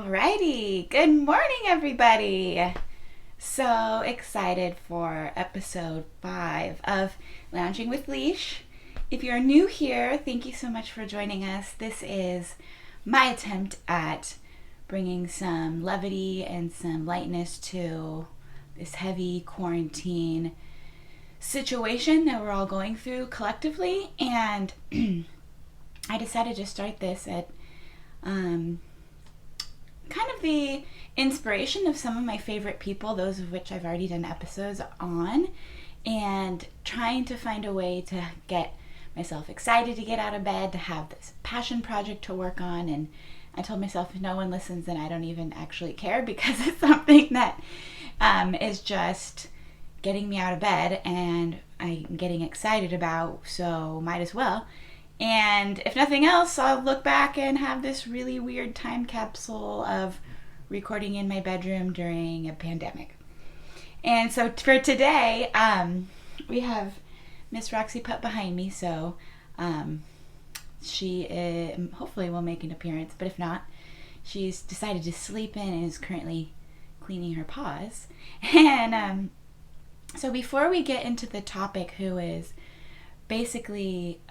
Alrighty, good morning, everybody. So excited for episode 5 of Lounging with Leash. If you're new here, thank you so much for joining us. This is my attempt at bringing some levity and some lightness to this heavy quarantine situation that we're all going through collectively. And I decided to start this at kind of the inspiration of some of my favorite people, those of which I've already done episodes on, and trying to find a way to get myself excited to get out of bed, to have this passion project to work on. And I told myself if no one listens, then I don't even actually care, because it's something that is just getting me out of bed and I'm getting excited about, so might as well. And if nothing else, I'll look back and have this really weird time capsule of recording in my bedroom during a pandemic. And so for today, we have Miss Roxy Putt behind me, so she hopefully will make an appearance, but if not, she's decided to sleep in and is currently cleaning her paws. And so before we get into the topic, who is basically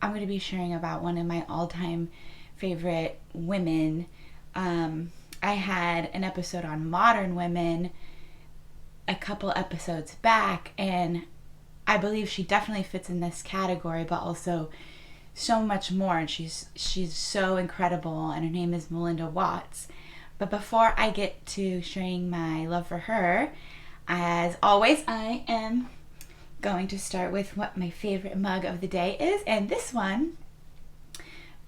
I'm going to be sharing about one of my all-time favorite women. I had an episode on modern women a couple episodes back, and I believe she definitely fits in this category, but also so much more. And she's so incredible, and her name is Melinda Watts. But before I get to sharing my love for her, as always, I am going to start with what my favorite mug of the day is. And this one,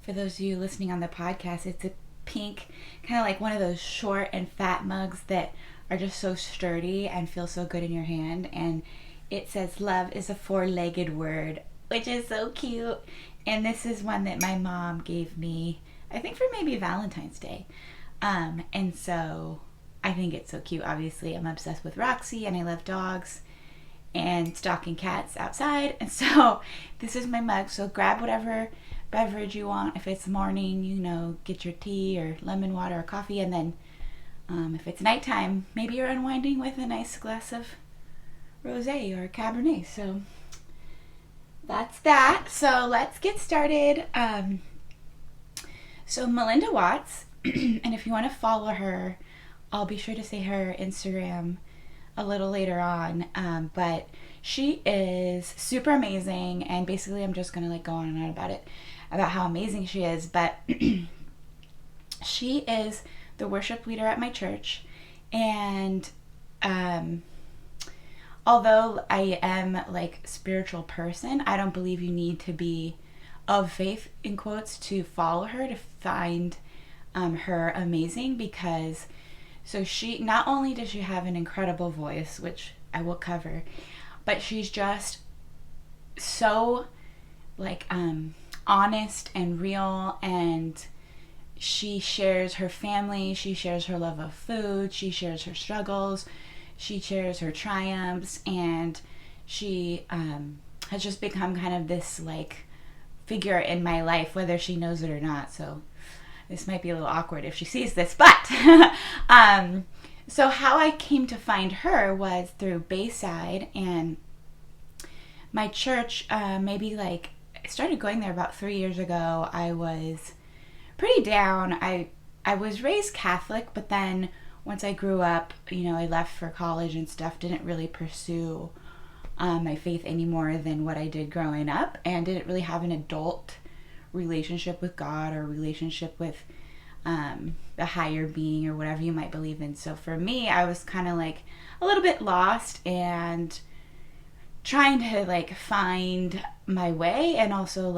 for those of you listening on the podcast, it's a pink, kind of like one of those short and fat mugs that are just so sturdy and feel so good in your hand. And it says love is a four-legged word, which is so cute. And this is one that my mom gave me, I think for maybe Valentine's Day. And so I think it's so cute. Obviously, I'm obsessed with Roxy and I love dogs and stalking cats outside, and so this is my mug. So grab whatever beverage you want. If it's morning, get your tea or lemon water or coffee, and then if it's nighttime, maybe you're unwinding with a nice glass of rosé or Cabernet. So that's that. So let's get started. So Melinda Watts, and if you want to follow her, I'll be sure to say her Instagram a little later on, but she is super amazing, and basically I'm just gonna go on and on about how amazing she is. But she is the worship leader at my church, and although I am spiritual person, I don't believe you need to be of faith in quotes to follow her, to find her amazing, because so she, not only does she have an incredible voice, which I will cover, but she's just so honest and real, and she shares her family, she shares her love of food, she shares her struggles, she shares her triumphs, and she has just become kind of this figure in my life, whether she knows it or not. So this might be a little awkward if she sees this, but so how I came to find her was through Bayside, and my church, I started going there about 3 years ago. I was pretty down. I was raised Catholic, but then once I grew up, I left for college and stuff, didn't really pursue my faith any more than what I did growing up, and didn't really have an adult relationship with God or relationship with the higher being or whatever you might believe in. So for me, I was kind of a little bit lost and trying to find my way, and also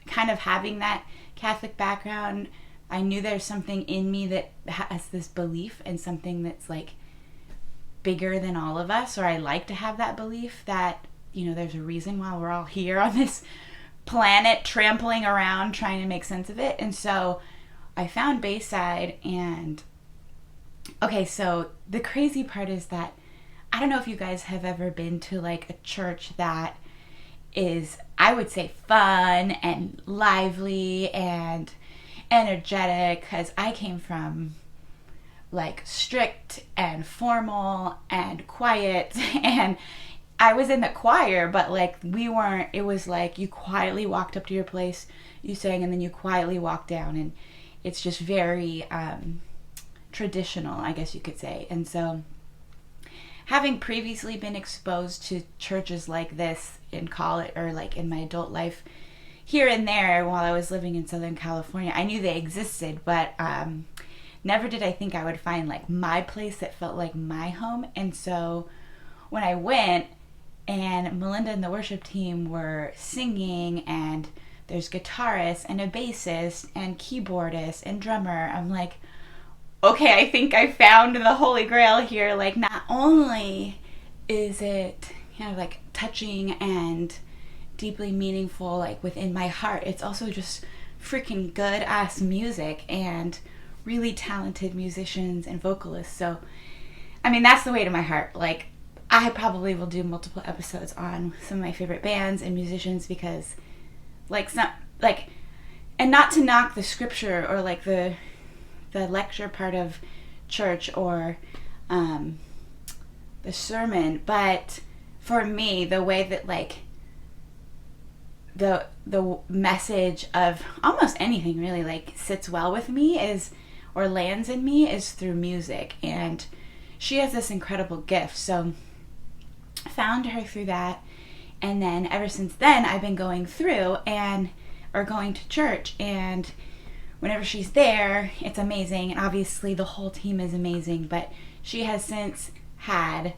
kind of having that Catholic background. I knew there's something in me that has this belief, and something that's bigger than all of us, or I like to have that belief that there's a reason why we're all here on this planet, trampling around trying to make sense of it. And so I found Bayside, and okay, so the crazy part is that I don't know if you guys have ever been to a church that is, I would say, fun and lively, and energetic, because I came from like strict and formal and quiet, and I was in the choir, but like we weren't, it was like you quietly walked up to your place, you sang, and then you quietly walked down, and it's just very traditional, I guess you could say. And so having previously been exposed to churches like this in college, or like in my adult life here and there while I was living in Southern California, I knew they existed, but never did I think I would find like my place that felt like my home. And so when I went, and Melinda and the worship team were singing, and there's guitarist and a bassist and keyboardist and drummer, I'm like, okay, I think I found the Holy Grail here. Like, not only is it, like touching and deeply meaningful, like within my heart, it's also just freaking good ass music and really talented musicians and vocalists. So, I mean, that's the way to my heart. Like, I probably will do multiple episodes on some of my favorite bands and musicians, because like and not to knock the scripture or like the lecture part of church or the sermon, but for me, the way that like the message of almost anything really like sits well with me is, or lands in me, is through music. And she has this incredible gift. So I found her through that, and then ever since then I've been going through or going to church, and whenever she's there, it's amazing. And obviously the whole team is amazing, but she has since had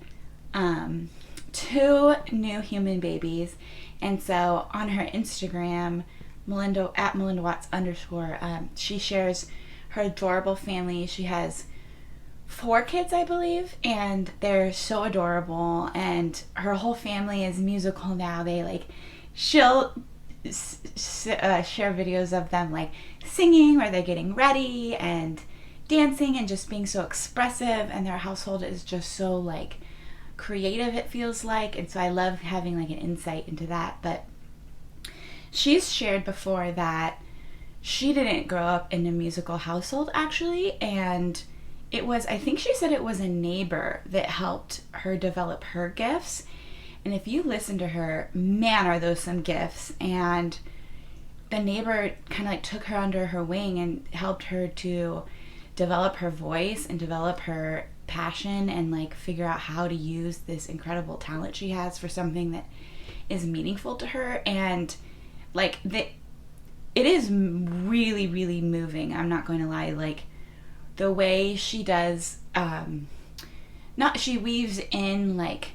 2 new human babies. And so on her Instagram, Melinda Watts _, she shares her adorable family. She has 4 kids, I believe, and they're so adorable, and her whole family is musical now. She'll share videos of them like singing, where they're getting ready and dancing and just being so expressive, and their household is just so like creative, it feels like. And so I love having like an insight into that. But she's shared before that she didn't grow up in a musical household, actually, and it was, I think she said it was a neighbor that helped her develop her gifts. And if you listen to her, man, are those some gifts. And the neighbor kind of like took her under her wing and helped her to develop her voice and develop her passion, and like figure out how to use this incredible talent she has for something that is meaningful to her. And like it is really, really moving, I'm not going to lie. Like the way she does, she weaves in like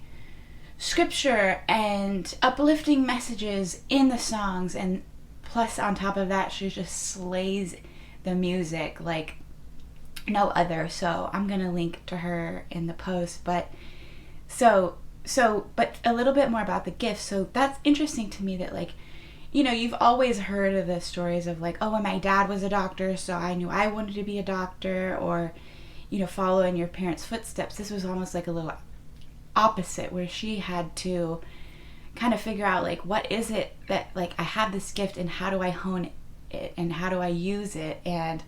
scripture and uplifting messages in the songs, and plus on top of that, she just slays the music like no other. So I'm gonna link to her in the post. But but a little bit more about the gift. So that's interesting to me, that like, you've always heard of the stories of like, oh, well, my dad was a doctor, so I knew I wanted to be a doctor, or follow in your parents' footsteps. This was almost like a little opposite, where she had to kind of figure out like, what is it that like I have this gift, and how do I hone it, and how do I use it. And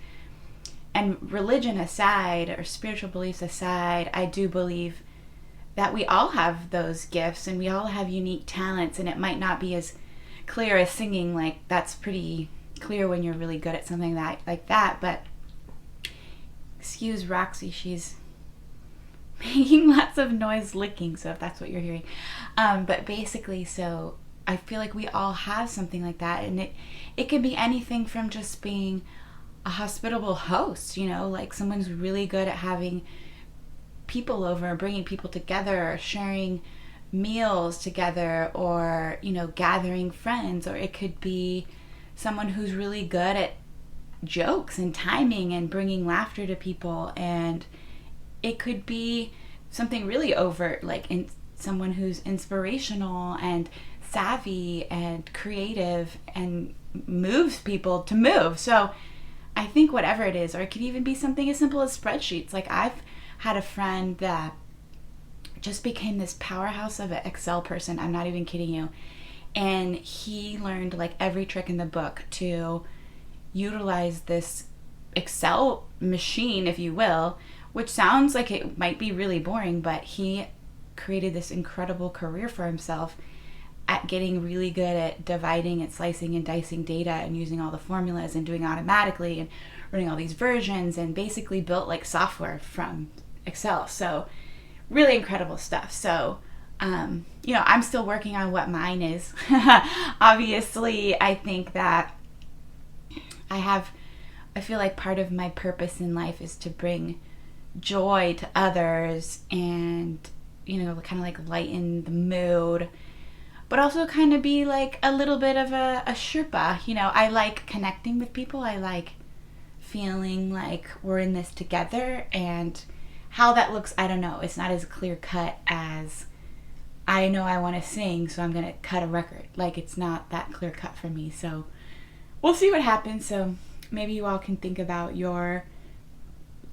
religion aside, or spiritual beliefs aside, I do believe that we all have those gifts, and we all have unique talents, and it might not be as clear as singing. Like that's pretty clear when you're really good at something like that. But excuse Roxy, she's making lots of noise licking, so if that's what you're hearing. But basically, so I feel like we all have something like that, and it could be anything from just being a hospitable host, like someone who's really good at having people over, bringing people together, or sharing meals together, or gathering friends. Or it could be someone who's really good at jokes and timing and bringing laughter to people. And it could be something really overt, like someone who's inspirational and savvy and creative and moves people to move. So I think whatever it is, or it could even be something as simple as spreadsheets. Like I've had a friend that just became this powerhouse of an Excel person. I'm not even kidding you. And he learned like every trick in the book to utilize this Excel machine, if you will, which sounds like it might be really boring, but he created this incredible career for himself at getting really good at dividing and slicing and dicing data and using all the formulas and doing automatically and running all these versions, and basically built like software from Excel. So really incredible stuff. So I'm still working on what mine is. Obviously, I think that I feel like part of my purpose in life is to bring joy to others and, kind of like lighten the mood, but also kind of be like a little bit of a Sherpa. I like connecting with people. I like feeling like we're in this together, and how that looks, I don't know. It's not as clear cut as I know I want to sing, so I'm going to cut a record. Like, it's not that clear cut for me. So we'll see what happens. So maybe you all can think about your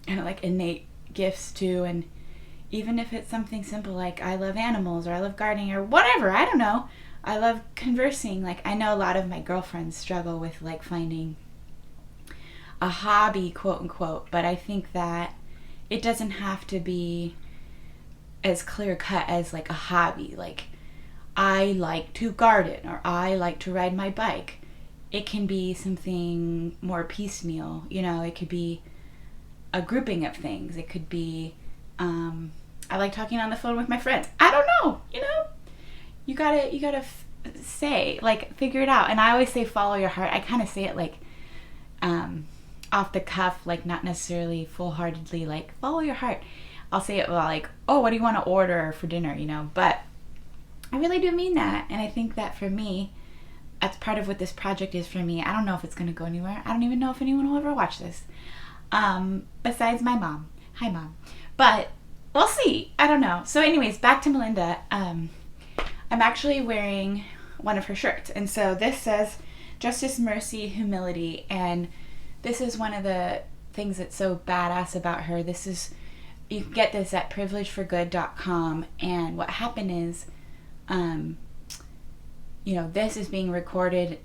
kind of like innate gifts too, and even if it's something simple like I love animals or I love gardening or whatever, I don't know. I love conversing. Like, I know a lot of my girlfriends struggle with like finding a hobby, quote unquote, but I think that it doesn't have to be as clear cut as like a hobby. Like, I like to garden or I like to ride my bike. It can be something more piecemeal. It could be a grouping of things. It could be I like talking on the phone with my friends. I don't know. You gotta say, like, figure it out. And I always say follow your heart. I kind of say it like off the cuff, like not necessarily full-heartedly, like follow your heart. I'll say it like, oh, what do you want to order for dinner? But I really do mean that. And I think that for me, that's part of what this project is for me. I don't know if it's going to go anywhere. I don't even know if anyone will ever watch this. Besides my mom. Hi, Mom. But we'll see. I don't know. So anyways, back to Melinda. I'm actually wearing one of her shirts. And so this says Justice, Mercy, Humility. And this is one of the things that's so badass about her. You can get this at privilegeforgood.com. And what happened is, this is being recorded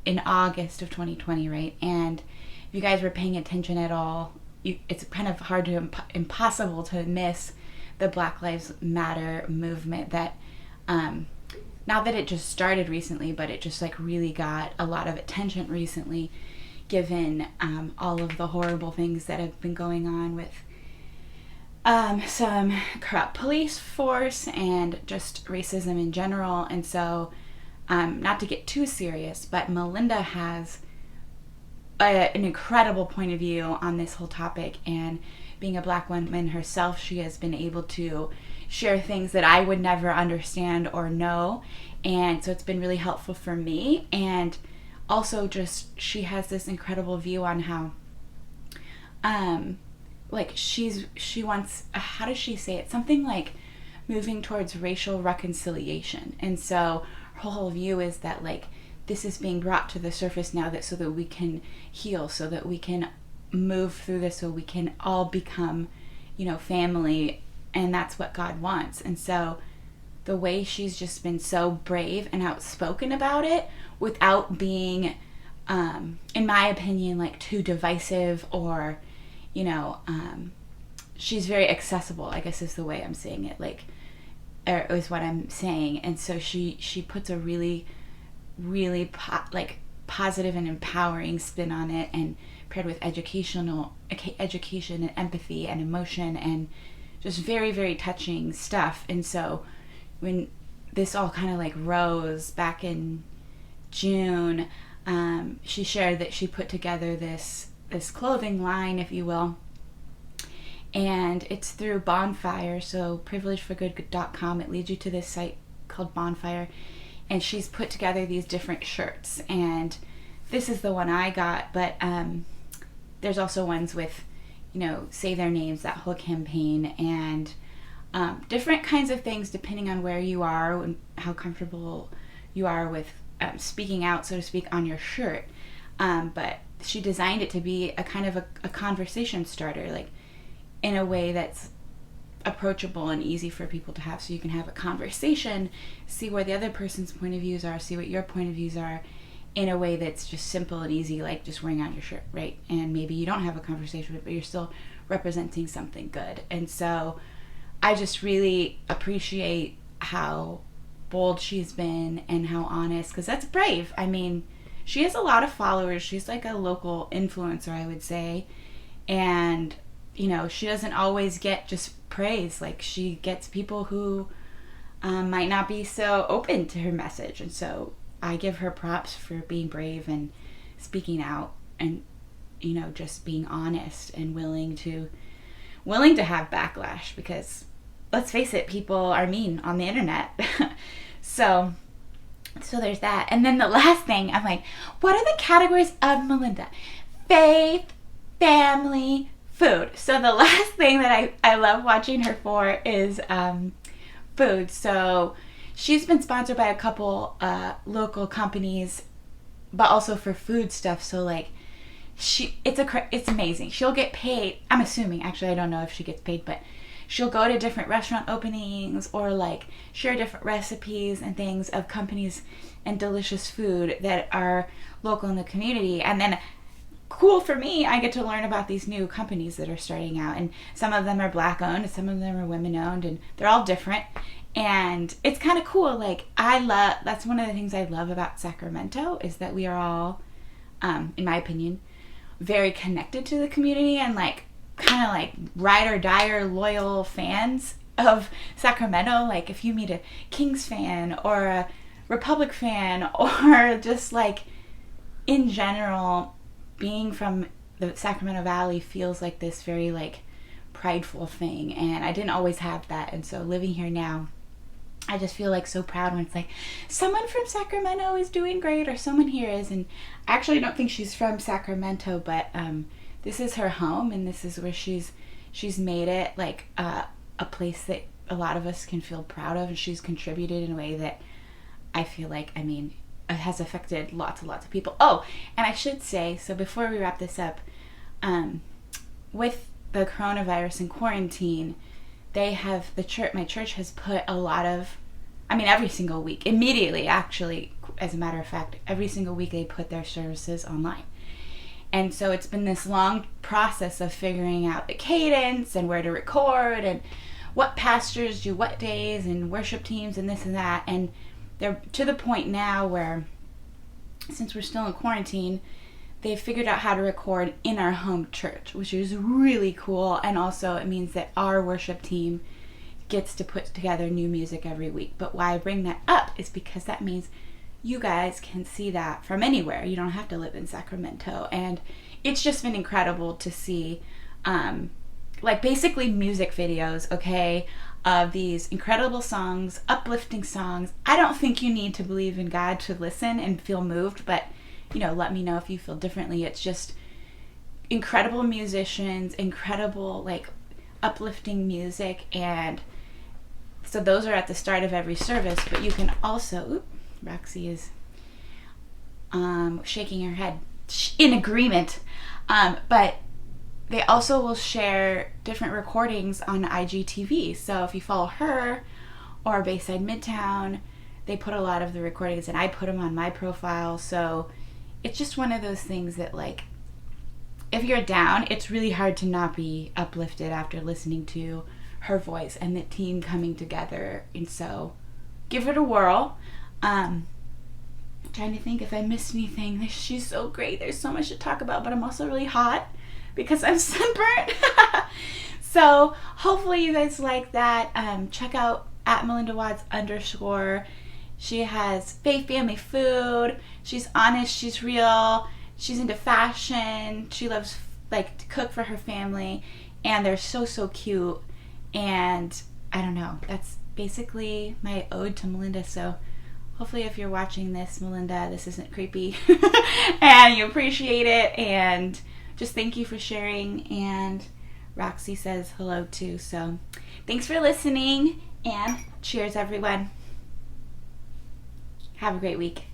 in August of 2020, right? And if you guys were paying attention at all, it's kind of hard to impossible to miss the Black Lives Matter movement that, not that it just started recently, but it just like really got a lot of attention recently, given all of the horrible things that have been going on with some corrupt police force and just racism in general. And so, not to get too serious, but Melinda has an incredible point of view on this whole topic, and being a Black woman herself, she has been able to share things that I would never understand or know, and so it's been really helpful for me. And also just she has this incredible view on how she wants, how does she say it, something like moving towards racial reconciliation. And so her whole view is that like this is being brought to the surface now, that so that we can heal, so that we can move through this, so we can all become, family, and that's what God wants. And so the way she's just been so brave and outspoken about it without being, in my opinion, like too divisive or, she's very accessible, I guess is the way I'm saying it, like, is what I'm saying. And so she puts a really positive and empowering spin on it, and paired with education and empathy and emotion and just very, very touching stuff. And so when this all kind of like rose back in June, she shared that she put together this clothing line, if you will, and it's through Bonfire. So privilegeforgood.com, it leads you to this site called Bonfire, and she's put together these different shirts, and this is the one I got, but there's also ones with, say their names, that whole campaign, and different kinds of things depending on where you are and how comfortable you are with speaking out, so to speak, on your shirt. But she designed it to be a kind of a conversation starter, like in a way that's approachable and easy for people to have, so you can have a conversation, see where the other person's point of views are, see what your point of views are, in a way that's just simple and easy, like just wearing out your shirt, right? And maybe you don't have a conversation with it, but you're still representing something good. And so I just really appreciate how bold she's been and how honest, because that's brave. I mean, she has a lot of followers. She's like a local influencer, I would say. And, you know, she doesn't always get just praise. Like, she gets people who might not be so open to her message. And so I give her props for being brave and speaking out and, you know, just being honest and willing to have backlash, because let's face it, people are mean on the internet. so there's that. And then the last thing, I'm like, what are the categories of Melinda? Faith, family, food. So the last thing that I love watching her for is food. So she's been sponsored by a couple local companies, but also for food stuff. So like, it's amazing. She'll get paid. I'm assuming, actually, I don't know if she gets paid, but she'll go to different restaurant openings or like share different recipes and things of companies and delicious food that are local in the community. And then cool for me, I get to learn about these new companies that are starting out, and some of them are Black owned and some of them are women owned, and they're all different. And it's kind of cool. Like, that's one of the things I love about Sacramento, is that we are all, in my opinion, very connected to the community, and like kind of like ride or die or loyal fans of Sacramento. Like, if you meet a Kings fan or a Republic fan, or just like in general, being from the Sacramento Valley feels like this very like prideful thing, and I didn't always have that. And so living here now, I just feel like so proud when it's like someone from Sacramento is doing great, or someone here is. And I actually don't think she's from Sacramento, but this is her home, and this is where she's made it like a place that a lot of us can feel proud of, and she's contributed in a way that I feel like, I mean, it has affected lots and lots of people. Oh, and I should say, so before we wrap this up, with the coronavirus and quarantine, my church has put a lot of, I mean, every single week, immediately, actually, as a matter of fact, every single week they put their services online. And so it's been this long process of figuring out the cadence and where to record and what pastors do what days and worship teams and this and that. And they're to the point now where, since we're still in quarantine, they've figured out how to record in our home church, which is really cool. And also it means that our worship team gets to put together new music every week. But why I bring that up is because that means you guys can see that from anywhere. You don't have to live in Sacramento. And it's just been incredible to see, like, basically music videos, okay, of these incredible songs, uplifting songs. I don't think you need to believe in God to listen and feel moved, but, you know, let me know if you feel differently. It's just incredible musicians, incredible, like, uplifting music. And so those are at the start of every service, but you can also, Roxy is shaking her head in agreement, but they also will share different recordings on IGTV. So if you follow her or Bayside Midtown, they put a lot of the recordings, and I put them on my profile. So it's just one of those things that, like, if you're down, it's really hard to not be uplifted after listening to her voice and the team coming together. And so give it a whirl. Trying to think if I missed anything. She's so great. There's so much to talk about, but I'm also really hot because I'm sunburnt. So hopefully you guys like that. Check out at Melinda Watts _. She has faith, family, food. She's honest. She's real. She's into fashion. She loves, like, to cook for her family, and they're so cute. And I don't know. That's basically my ode to Melinda. So hopefully if you're watching this, Melinda, this isn't creepy and you appreciate it, and just thank you for sharing. And Roxy says hello too. So thanks for listening, and cheers everyone. Have a great week.